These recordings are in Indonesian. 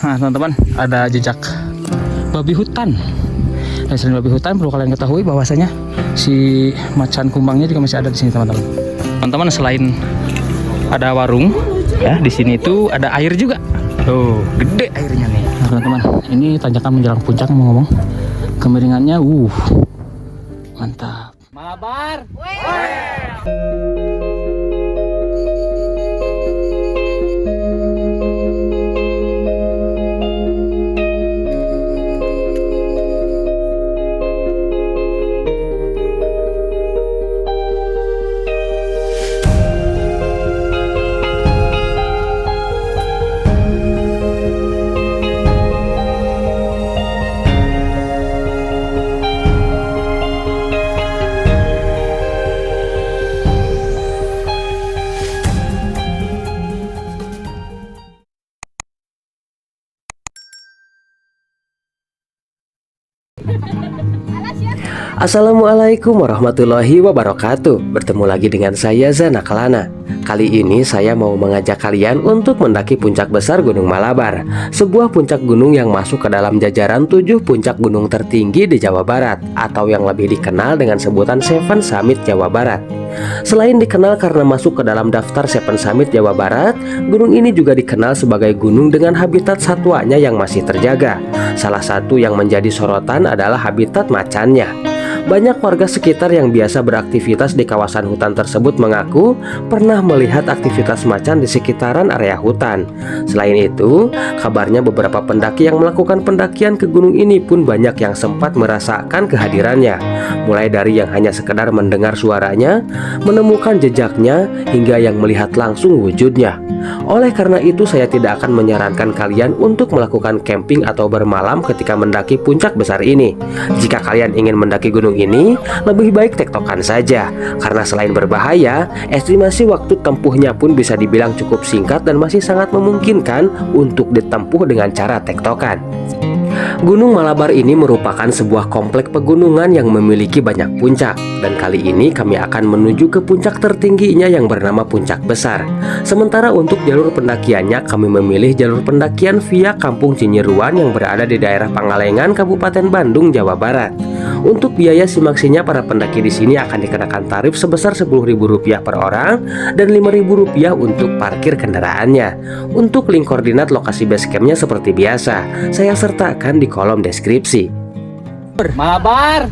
Nah teman-teman, ada jejak babi hutan. Dan selain babi hutan, perlu kalian ketahui bahwasanya si macan kumbangnya juga masih ada di sini teman-teman. Teman-teman, selain ada warung, ya di sini itu ada air juga. Tuh, gede airnya nih. Nah teman-teman, ini tanjakan menjelang puncak ngomong-ngomong. Kemiringannya, mantap. Malabar. Assalamualaikum warahmatullahi wabarakatuh. Bertemu lagi dengan saya Zanakalana. Kali ini saya mau mengajak kalian untuk mendaki puncak besar Gunung Malabar, sebuah puncak gunung yang masuk ke dalam jajaran 7 puncak gunung tertinggi di Jawa Barat, atau yang lebih dikenal dengan sebutan Seven Summit Jawa Barat. Selain dikenal karena masuk ke dalam daftar Seven Summit Jawa Barat, gunung ini juga dikenal sebagai gunung dengan habitat satwanya yang masih terjaga. Salah satu yang menjadi sorotan adalah habitat macannya. Banyak warga sekitar yang biasa beraktivitas di kawasan hutan tersebut mengaku pernah melihat aktivitas macan di sekitaran area hutan. Selain itu, kabarnya beberapa pendaki yang melakukan pendakian ke gunung ini pun banyak yang sempat merasakan kehadirannya. Mulai dari yang hanya sekedar mendengar suaranya, menemukan jejaknya, hingga yang melihat langsung wujudnya. Oleh karena itu, saya tidak akan menyarankan kalian untuk melakukan camping atau bermalam ketika mendaki puncak besar ini. Jika kalian ingin mendaki gunung ini, lebih baik tektokan saja, karena selain berbahaya, estimasi waktu tempuhnya pun bisa dibilang cukup singkat dan masih sangat memungkinkan untuk ditempuh dengan cara tektokan. Gunung Malabar ini merupakan sebuah komplek pegunungan yang memiliki banyak puncak, dan kali ini kami akan menuju ke puncak tertingginya yang bernama Puncak Besar. Sementara untuk jalur pendakiannya, kami memilih jalur pendakian via Kampung Cinyeruan yang berada di daerah Pangalengan, Kabupaten Bandung, Jawa Barat. Untuk biaya simaksinya, para pendaki di sini akan dikenakan tarif sebesar Rp10.000 per orang dan Rp5.000 untuk parkir kendaraannya. Untuk link koordinat lokasi base campnya seperti biasa, saya sertakan di kolom deskripsi. Malabar.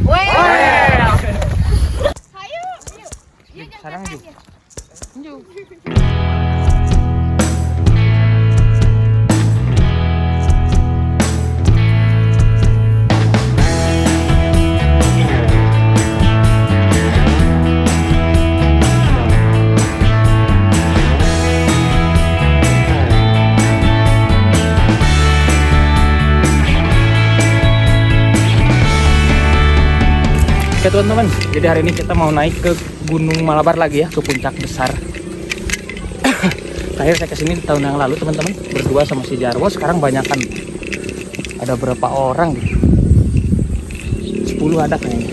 Oke teman-teman, jadi hari ini kita mau naik ke Gunung Malabar lagi ya, ke puncak besar. Terakhir saya kesini di tahun yang lalu teman-teman, berdua sama si Jarwo. Sekarang banyakan, ada berapa orang nih? 10 ada kayaknya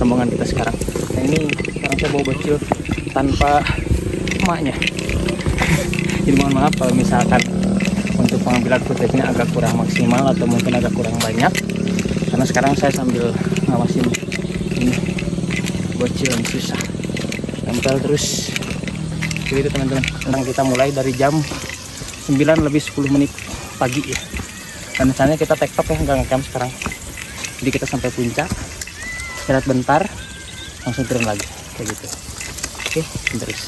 rombongan kita sekarang. Nah ini sekarang saya bawa bocil tanpa emaknya. Jadi mohon maaf kalau misalkan untuk pengambilan footage-nya agak kurang maksimal atau mungkin agak kurang banyak, karena sekarang saya sambil ngawasin ini bocil yang susah tempel terus. Jadi itu teman-teman, tentang kita mulai dari jam 9 lebih 10 menit pagi ya, dan misalnya kita tektok ya, nggak ngecamp sekarang. Jadi kita sampai puncak, istirahat bentar, langsung turun lagi kayak gitu. Oke, terus.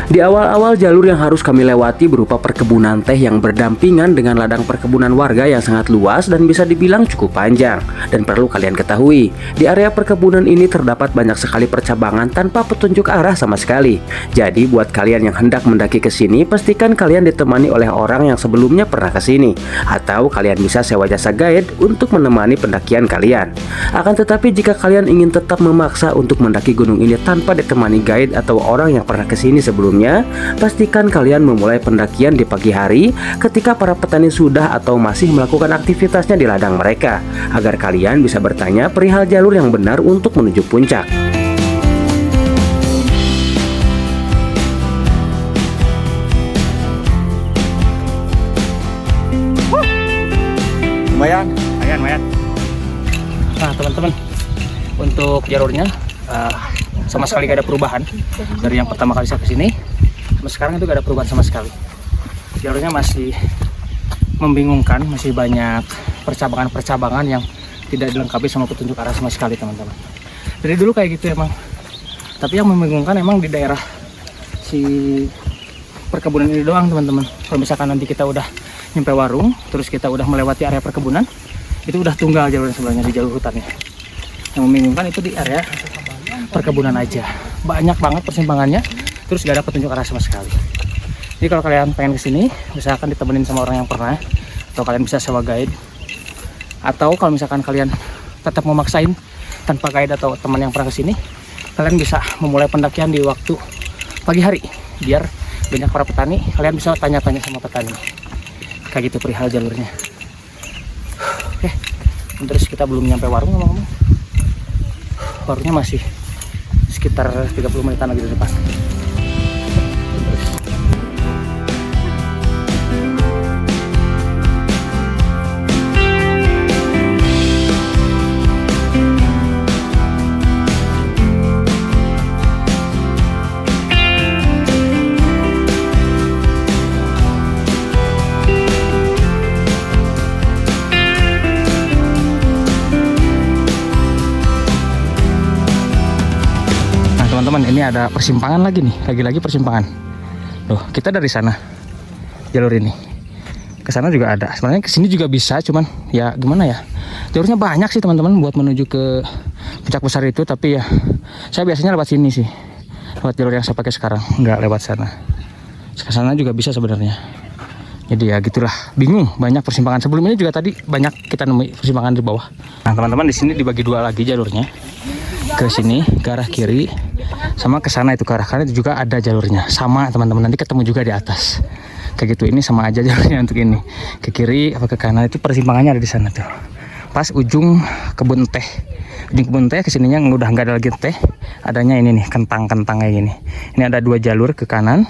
Di awal-awal, jalur yang harus kami lewati berupa perkebunan teh yang berdampingan dengan ladang perkebunan warga yang sangat luas dan bisa dibilang cukup panjang. Dan perlu kalian ketahui, di area perkebunan ini terdapat banyak sekali percabangan tanpa petunjuk arah sama sekali. Jadi buat kalian yang hendak mendaki ke sini, pastikan kalian ditemani oleh orang yang sebelumnya pernah ke sini, atau kalian bisa sewa jasa guide untuk menemani pendakian kalian. Akan tetapi jika kalian ingin tetap memaksa untuk mendaki gunung ini tanpa ditemani guide atau orang yang pernah ke sini sebelumnya, pastikan kalian memulai pendakian di pagi hari ketika para petani sudah atau masih melakukan aktivitasnya di ladang mereka, agar kalian bisa bertanya perihal jalur yang benar untuk menuju puncak. Lumayan. Nah teman-teman, untuk jalurnya sama sekali gak ada perubahan dari yang pertama kali saya kesini. Sampai sekarang itu gak ada perubahan sama sekali. Jalurnya masih membingungkan, masih banyak percabangan-percabangan yang tidak dilengkapi sama petunjuk arah sama sekali teman-teman. Dari dulu kayak gitu emang. Tapi yang membingungkan emang di daerah si perkebunan ini doang teman-teman. Kalau misalkan nanti kita udah nyampe warung, terus kita udah melewati area perkebunan, itu udah tunggal jalurnya sebenarnya di jalur hutannya. Yang membingungkan itu di area perkebunan aja. Banyak banget persimpangannya, terus gak ada petunjuk arah sama sekali. Jadi kalau kalian pengen kesini, misalkan ditemenin sama orang yang pernah, atau kalian bisa sewa guide, atau kalau misalkan kalian tetap mau maksain tanpa guide atau teman yang pernah kesini, kalian bisa memulai pendakian di waktu pagi hari, biar banyak para petani, kalian bisa tanya-tanya sama petani kayak gitu perihal jalurnya. Oke, terus kita belum nyampe warung ngomong-ngomong. Warungnya masih sekitar 30 menitan lagi di depan. Teman-teman, ini ada persimpangan lagi nih, lagi-lagi persimpangan. Loh, kita dari sana jalur ini ke sana juga ada. Sebenarnya ke sini juga bisa, cuman ya gimana ya, jalurnya banyak sih teman-teman buat menuju ke puncak besar itu. Tapi ya saya biasanya lewat sini sih, lewat jalur yang saya pakai sekarang, nggak lewat sana. Ke sana juga bisa sebenarnya. Jadi ya gitulah, bingung, banyak persimpangan. Sebelum ini juga tadi banyak kita nemui persimpangan di bawah. Nah teman-teman, di sini dibagi dua lagi jalurnya. Ke sini ke arah kiri, sama ke sana itu ke arah kanan itu juga ada jalurnya. Sama teman-teman, nanti ketemu juga di atas. Kayak gitu, ini sama aja jalurnya untuk ini. Ke kiri apa ke kanan itu persimpangannya ada di sana tuh. Pas ujung kebun teh. Ujung kebun teh kesininya udah nggak ada lagi teh. Adanya ini nih, kentang-kentang kayak gini. Ini ada dua jalur ke kanan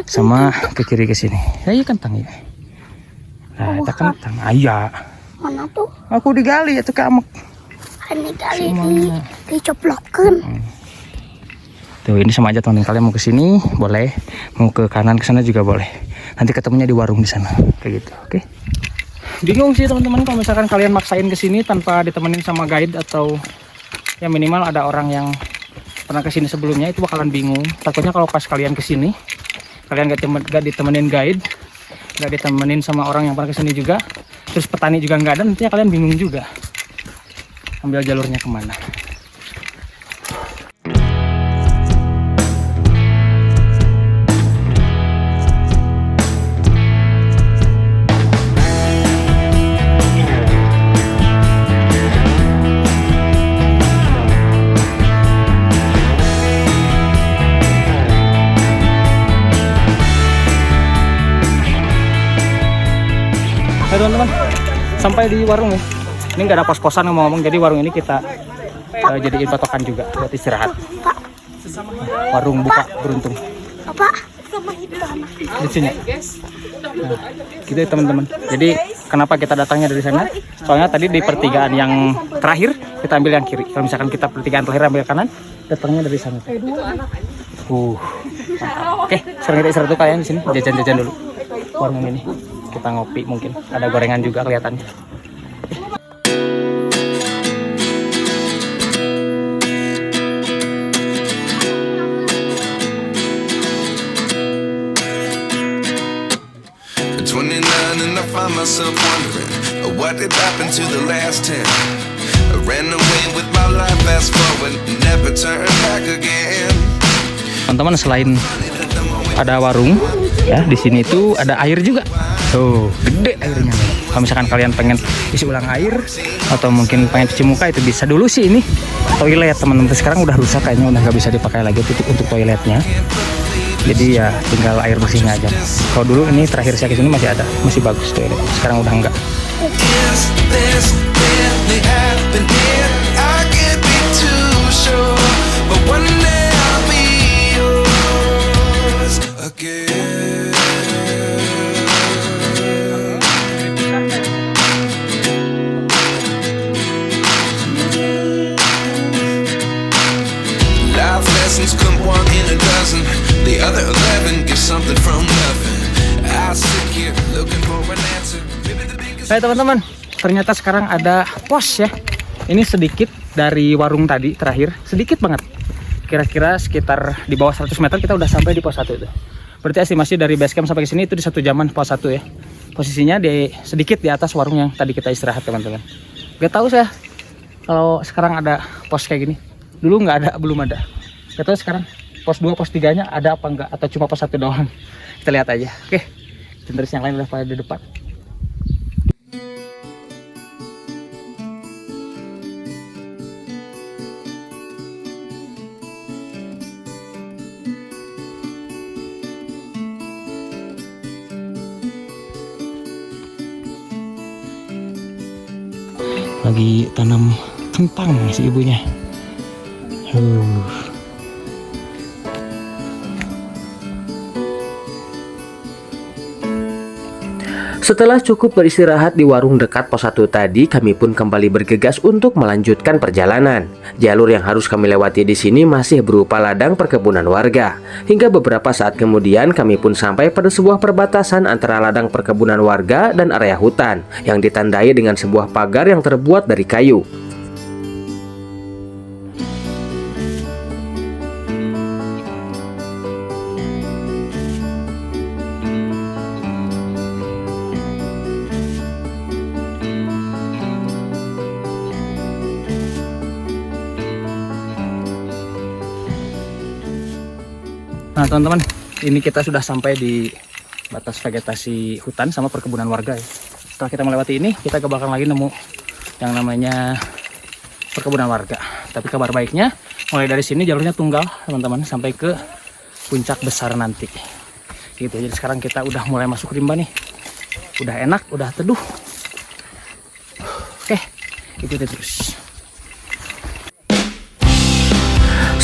sama ke kiri ke sini. Ya iya kentang ya. Nah, itu kentang. Ayah. Mana tuh? Aku digali itu kamu. Ini kali dicoplokan. Tuh, ini sama aja teman-teman. Kalian mau ke sini boleh, mau ke kanan ke sana juga boleh. Nanti ketemunya di warung di sana. Kayak gitu, oke? Bingung sih teman-teman kalau misalkan kalian maksain ke sini tanpa ditemenin sama guide atau ya minimal ada orang yang pernah ke sini sebelumnya, itu bakalan bingung. Takutnya kalau pas kalian ke sini, kalian gak ditemenin guide, gak ditemenin sama orang yang pernah ke sini juga, terus petani juga nggak ada, nantinya kalian bingung juga. Ambil jalurnya kemana. Hai teman-teman, sampai di warung ya. Ini nggak ada pos-posan ngomong-ngomong, jadi warung ini kita jadiin patokan juga buat istirahat. Warung buka beruntung. Apa? Di sini. Nah, gitu ya teman-teman. Jadi kenapa kita datangnya dari sana? Soalnya tadi di pertigaan yang terakhir kita ambil yang kiri. Kalau misalkan kita pertigaan terakhir ambil kanan, datangnya dari sana. Oke, sekarang kita istirahat dulu kalian di sini, jajan-jajan dulu. Warung ini kita ngopi, mungkin ada gorengan juga kelihatannya. Find myself wondering what did happen to the last 10. I ran away with my life, fast forward, never turn back again. Teman-teman, selain ada warung ya, di sini tuh ada air juga. Tuh, gede airnya. Kalau misalkan kalian pengen isi ulang air atau mungkin pengen cuci muka, itu bisa. Dulu sih ini toilet teman-teman, sekarang udah rusak kayaknya, udah nggak bisa dipakai lagi untuk toiletnya. Jadi ya tinggal air bersihnya aja. Kalau dulu ini terakhir saya kesini masih ada, masih bagus toilet. Sekarang udah enggak. Hai teman-teman, ternyata sekarang ada pos ya. Ini sedikit dari warung tadi terakhir, sedikit banget. Kira-kira sekitar di bawah 100 meter kita udah sampai di pos 1 itu. Berarti estimasi dari base camp sampai ke sini itu di 1 jaman pos 1 ya. Posisinya di sedikit di atas warung yang tadi kita istirahat teman-teman. Gak tahu saya kalau sekarang ada pos kayak gini. Dulu nggak ada, belum ada. Gak tahu sekarang pos 2, pos 3-nya ada apa enggak, atau cuma pos 1 doang. Kita lihat aja. Oke, terus yang lain udah pada di depan. Lagi tanam kentang si ibunya. Setelah cukup beristirahat di warung dekat pos 1 tadi, kami pun kembali bergegas untuk melanjutkan perjalanan. Jalur yang harus kami lewati di sini masih berupa ladang perkebunan warga. Hingga beberapa saat kemudian kami pun sampai pada sebuah perbatasan antara ladang perkebunan warga dan area hutan yang ditandai dengan sebuah pagar yang terbuat dari kayu. Nah teman-teman, ini kita sudah sampai di batas vegetasi hutan sama perkebunan warga ya. Setelah kita melewati ini, kita ke belakang lagi nemu yang namanya perkebunan warga. Tapi kabar baiknya, mulai dari sini jalurnya tunggal teman-teman sampai ke puncak besar nanti. Gitu. Jadi sekarang kita udah mulai masuk rimba nih. Udah enak, udah teduh. Oke, ikuti terus.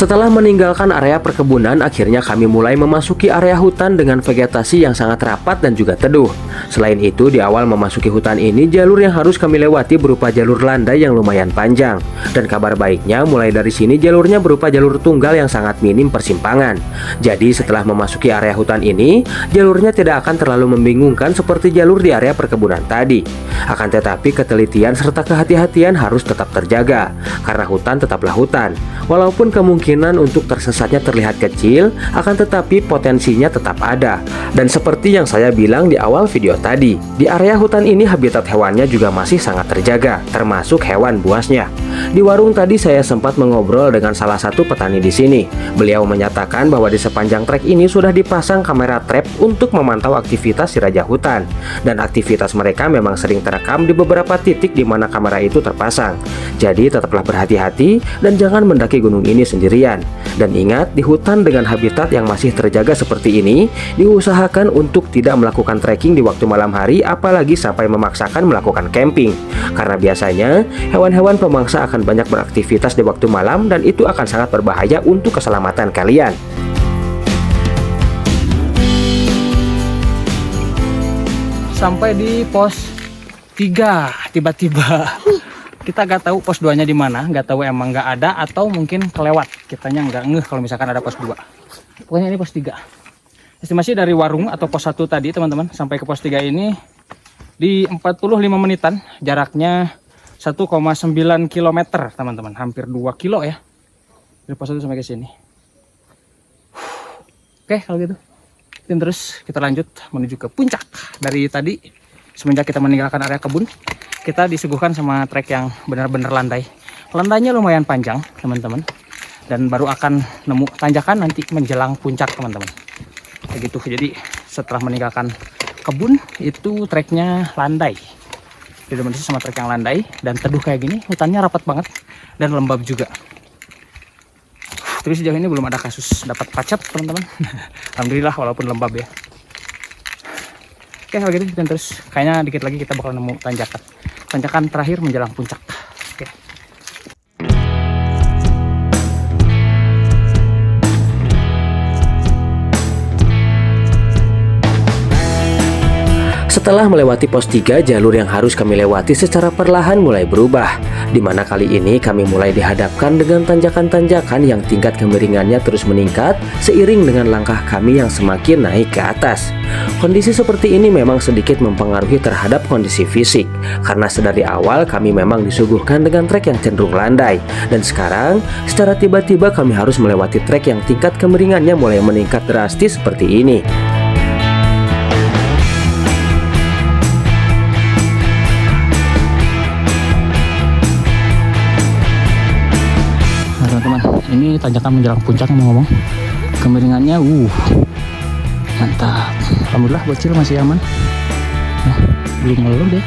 Setelah meninggalkan area perkebunan, akhirnya kami mulai memasuki area hutan dengan vegetasi yang sangat rapat dan juga teduh. Selain itu, di awal memasuki hutan ini, jalur yang harus kami lewati berupa jalur landai yang lumayan panjang. Dan kabar baiknya, mulai dari sini jalurnya berupa jalur tunggal yang sangat minim persimpangan. Jadi setelah memasuki area hutan ini, jalurnya tidak akan terlalu membingungkan seperti jalur di area perkebunan tadi. Akan tetapi ketelitian serta kehati-hatian harus tetap terjaga, karena hutan tetaplah hutan. Walaupun kemungkinan untuk tersesatnya terlihat kecil, akan tetapi potensinya tetap ada. Dan seperti yang saya bilang di awal video tadi, di area hutan ini habitat hewannya juga masih sangat terjaga, termasuk hewan buasnya. Di warung tadi saya sempat mengobrol dengan salah satu petani di sini. Beliau menyatakan bahwa di sepanjang trek ini sudah dipasang kamera trap untuk memantau aktivitas si raja hutan. Dan aktivitas mereka memang sering terekam di beberapa titik di mana kamera itu terpasang. Jadi tetaplah berhati-hati dan jangan mendaki gunung ini sendirian. Dan ingat, di hutan dengan habitat yang masih terjaga seperti ini, diusahakan untuk tidak melakukan trekking di waktu malam hari, apalagi sampai memaksakan melakukan camping. Karena biasanya hewan-hewan pemangsa akan banyak beraktivitas di waktu malam dan itu akan sangat berbahaya untuk keselamatan kalian. Sampai di pos 3 tiba-tiba. Kita nggak tahu pos 2-nya di mana, nggak tahu emang nggak ada atau mungkin kelewat. Kitanya nggak ngeh kalau misalkan ada pos 2. Pokoknya ini pos 3. Estimasi dari warung atau pos 1 tadi teman-teman sampai ke pos 3 ini di 45 menitan. Jaraknya 1,9 km teman-teman, hampir 2 kilo ya. Dari pos 1 sampai ke sini. Oke, kalau gitu. Dan terus kita lanjut menuju ke puncak. Dari tadi semenjak kita meninggalkan area kebun, kita disuguhkan sama trek yang benar-benar landai. Landainya lumayan panjang teman-teman, dan baru akan nemu tanjakan nanti menjelang puncak teman-teman. Kayak gitu. Jadi setelah meninggalkan kebun itu treknya landai. Didominasi sama trek yang landai dan teduh kayak gini. Hutannya rapat banget dan lembab juga. Terus sejauh ini belum ada kasus dapat pacet teman-teman. Alhamdulillah walaupun lembab ya. Oke, kalau gitu kita terus. Kayaknya dikit lagi kita bakal nemu tanjakan. Tanjakan terakhir menjelang puncak. Oke. Setelah melewati pos 3, jalur yang harus kami lewati secara perlahan mulai berubah, di mana kali ini kami mulai dihadapkan dengan tanjakan-tanjakan yang tingkat kemiringannya terus meningkat seiring dengan langkah kami yang semakin naik ke atas. Kondisi seperti ini memang sedikit mempengaruhi terhadap kondisi fisik, karena sedari awal kami memang disuguhkan dengan trek yang cenderung landai, dan sekarang secara tiba-tiba kami harus melewati trek yang tingkat kemiringannya mulai meningkat drastis seperti ini. Teman-teman, ini tanjakan menjelang puncak ngomong-ngomong. Kemiringannya mantap. Alhamdulillah bocil masih aman. Nah, belum ngeluh deh.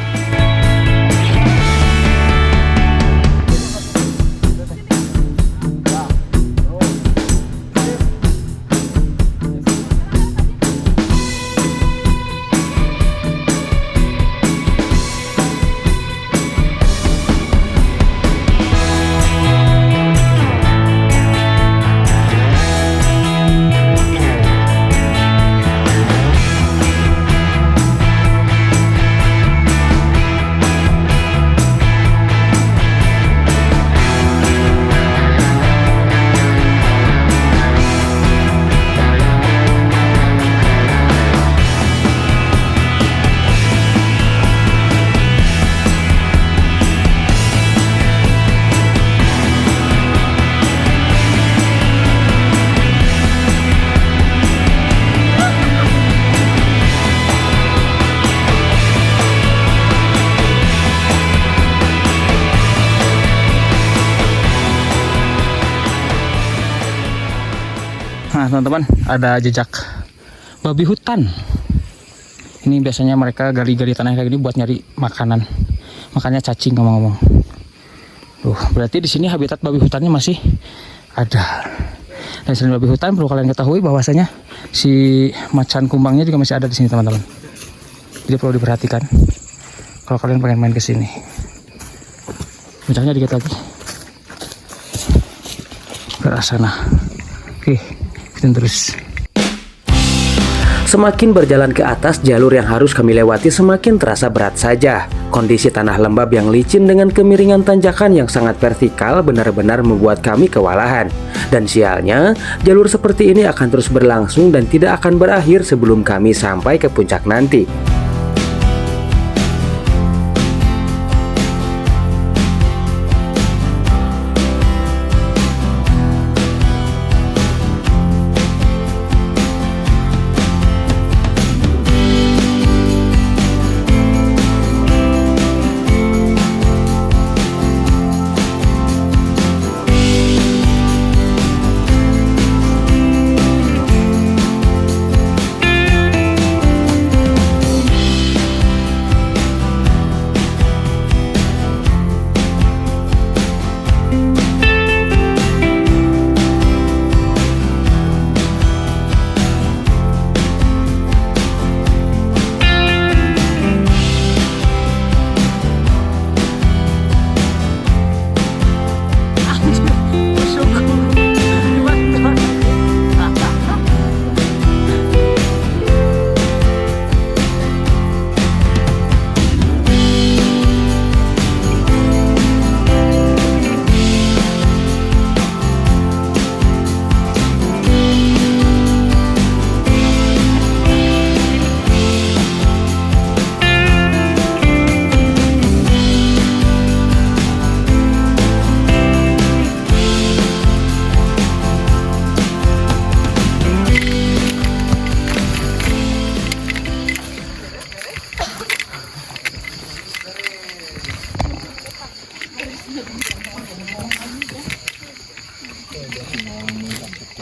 Nah teman-teman, ada jejak babi hutan. Ini biasanya mereka gali-gali tanah kayak gini buat nyari makanan. Makanya cacing ngomong-ngomong. Berarti di sini habitat babi hutannya masih ada. Dan selain babi hutan, perlu kalian ketahui bahwasanya si macan kumbangnya juga masih ada di sini teman-teman. Jadi perlu diperhatikan kalau kalian pengen main ke sini. Puncaknya dikit lagi. Ke arah sana. Oke. Terus semakin berjalan ke atas, jalur yang harus kami lewati semakin terasa berat saja. Kondisi tanah lembab yang licin dengan kemiringan tanjakan yang sangat vertikal benar-benar membuat kami kewalahan. Dan sialnya, jalur seperti ini akan terus berlangsung dan tidak akan berakhir sebelum kami sampai ke puncak nanti.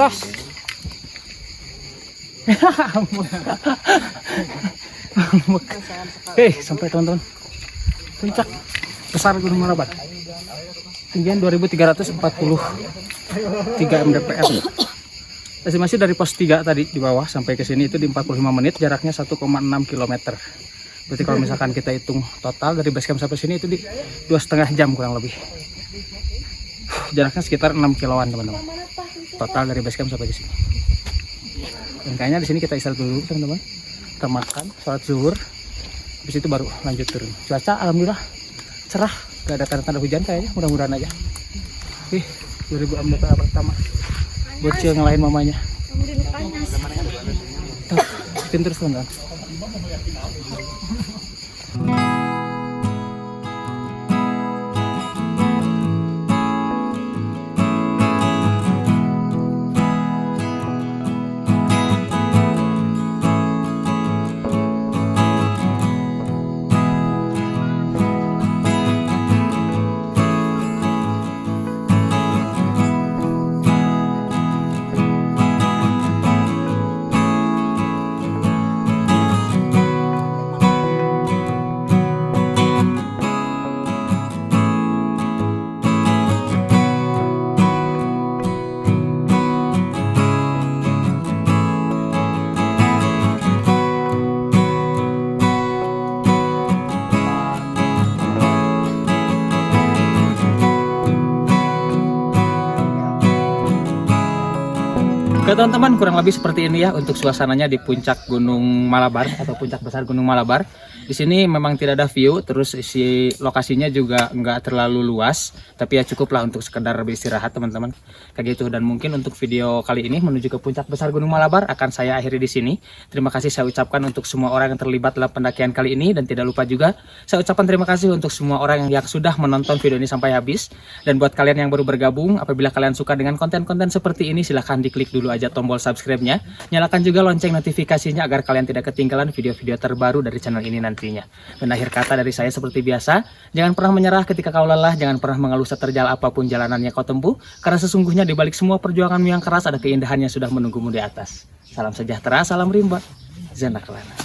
tos. Sampai teman-teman puncak besar Gunung Malabar, tinggian 2343 mdpl. Estimasi dari pos 3 tadi di bawah sampai ke sini itu di 45 menit, jaraknya 1,6 km. Berarti kalau misalkan kita hitung total dari base camp sampai sini itu di 2,5 jam kurang lebih. Jaraknya sekitar 6 kiloan teman-teman. Total dari base camp sampai ke sini. Dan kayaknya di sini kita istirahat dulu teman-teman. Kita makan, sholat zuhur. Habis itu baru lanjut turun. Cuaca alhamdulillah cerah, gak ada tanda-tanda hujan kayaknya, mudah-mudahan aja. Oke, 2000 mdpl pertama. Bocil ngelain mamanya. Tuh, ikutin terus teman-teman. Oke teman-teman, kurang lebih seperti ini ya untuk suasananya di puncak Gunung Malabar atau puncak besar Gunung Malabar. Di sini memang tidak ada view, terus isi lokasinya juga nggak terlalu luas, tapi ya cukuplah untuk sekedar beristirahat teman-teman. Kayak gitu, dan mungkin untuk video kali ini menuju ke puncak besar Gunung Malabar akan saya akhiri di sini. Terima kasih saya ucapkan untuk semua orang yang terlibat dalam pendakian kali ini, dan tidak lupa juga saya ucapkan terima kasih untuk semua orang yang sudah menonton video ini sampai habis. Dan buat kalian yang baru bergabung, apabila kalian suka dengan konten-konten seperti ini, silahkan diklik dulu aja tombol subscribe-nya. Nyalakan juga lonceng notifikasinya agar kalian tidak ketinggalan video-video terbaru dari channel ini nantinya. Dan akhir kata dari saya seperti biasa, jangan pernah menyerah ketika kau lelah, jangan pernah mengeluh seterjal apapun jalanannya kau tempuh, karena sesungguhnya di balik semua perjuanganmu yang keras ada keindahan yang sudah menunggumu di atas. Salam sejahtera, salam rimba, Zana Kelana.